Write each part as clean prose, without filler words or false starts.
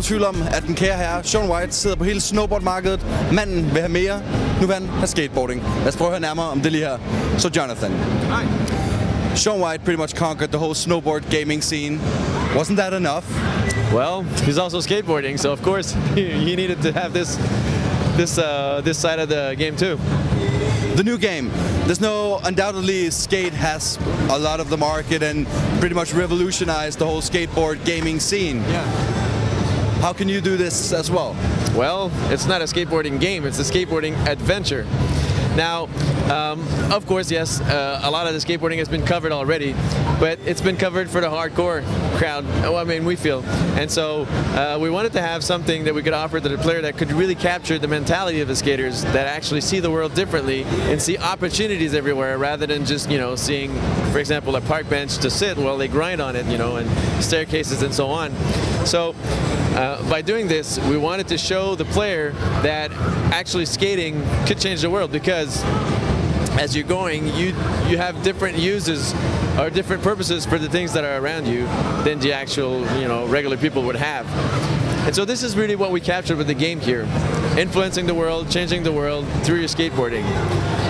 tvivl om, at den kære herre, Sean White, sidder på hele snowboardmarkedet. Manden vil have mere. Nu vil han have skateboarding. Lad os prøve at høre nærmere om det lige her. So Jonathan. Hi. Sean White pretty much conquered the whole snowboard gaming scene. Wasn't that enough? Well, he's also skateboarding, so of course he needed to have this side of the game too. The new game. Undoubtedly, skate has a lot of the market and pretty much revolutionized the whole skateboard gaming scene. Yeah. How can you do this as well? Well, it's not a skateboarding game, it's a skateboarding adventure. Now, of course, yes, a lot of the skateboarding has been covered already, but it's been covered for the hardcore crowd, I mean, we feel. And so we wanted to have something that we could offer to the player that could really capture the mentality of the skaters, that actually see the world differently and see opportunities everywhere rather than just, seeing, for example, a park bench to sit while they grind on it, and staircases and so on. So by doing this, we wanted to show the player that actually skating could change the world, because as you're going, you have different uses or different purposes for the things that are around you than the actual, regular people would have. And so this is really what we captured with the game here. Influencing the world, changing the world through your skateboarding.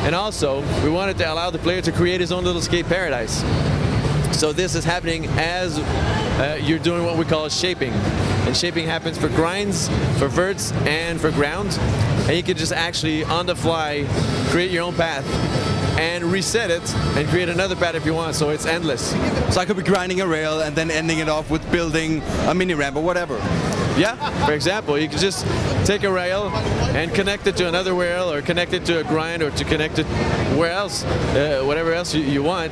And also, we wanted to allow the player to create his own little skate paradise. So this is happening as you're doing what we call shaping. And shaping happens for grinds, for verts, and for ground. And you can just actually, on the fly, create your own path and reset it and create another path if you want, so it's endless. So I could be grinding a rail and then ending it off with building a mini ramp or whatever. Yeah, for example, you can just take a rail and connect it to another rail, or connect it to a grind, or to connect it where else, whatever else you want,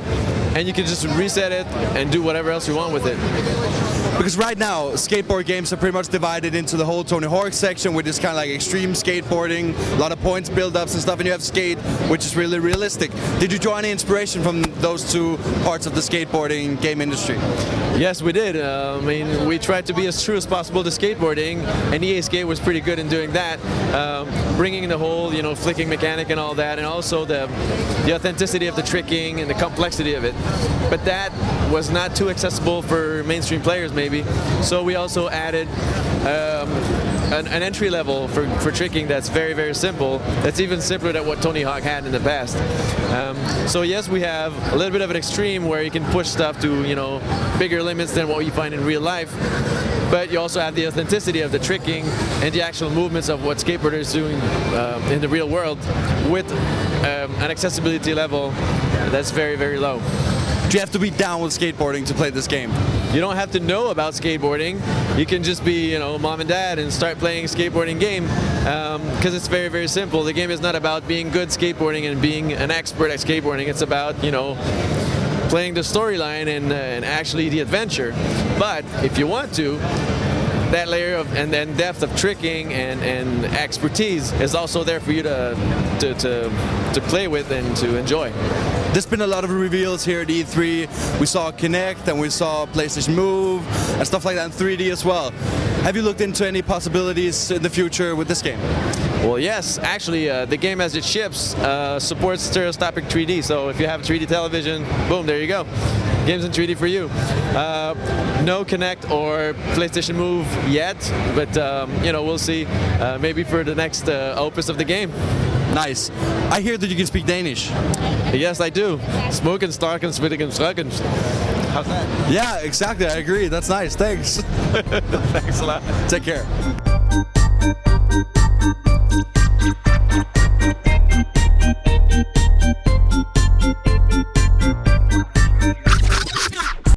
and you can just reset it and do whatever else you want with it. Because right now, skateboard games are pretty much divided into the whole Tony Hawk section, which is kind of like extreme skateboarding, a lot of points build-ups and stuff, and you have skate, which is really realistic. Did you draw any inspiration from those two parts of the skateboarding game industry? Yes, we did. I mean, we tried to be as true as possible to skateboarding, and EA Skate was pretty good in doing that, bringing the whole, flicking mechanic and all that, and also the authenticity of the tricking and the complexity of it. But that was not too accessible for mainstream players, maybe. So we also added an entry level for tricking that's very, very simple. That's even simpler than what Tony Hawk had in the past. So yes, we have a little bit of an extreme where you can push stuff to, bigger limits than what you find in real life. But you also have the authenticity of the tricking and the actual movements of what skateboarders are doing in the real world, with an accessibility level that's very, very low. Do you have to be down with skateboarding to play this game? You don't have to know about skateboarding. You can just be, mom and dad and start playing a skateboarding game, because it's very, very simple. The game is not about being good skateboarding and being an expert at skateboarding. It's about, playing the storyline and actually the adventure. But if you want to, that layer of and then depth of tricking and expertise is also there for you to play with and to enjoy. There's been a lot of reveals here at E3. We saw Kinect and we saw PlayStation Move and stuff like that in 3D as well. Have you looked into any possibilities in the future with this game? Well, yes. Actually, the game as it ships supports stereoscopic 3D. So if you have a 3D television, boom, there you go. Games in 3D for you. No Kinect or PlayStation Move yet, but we'll see. Maybe for the next opus of the game. Nice. I hear that you can speak Danish. Yes, I do. Smoking, starken, spitting, and strucken. How's that? Yeah, exactly. I agree. That's nice. Thanks. Thanks a lot. Take care.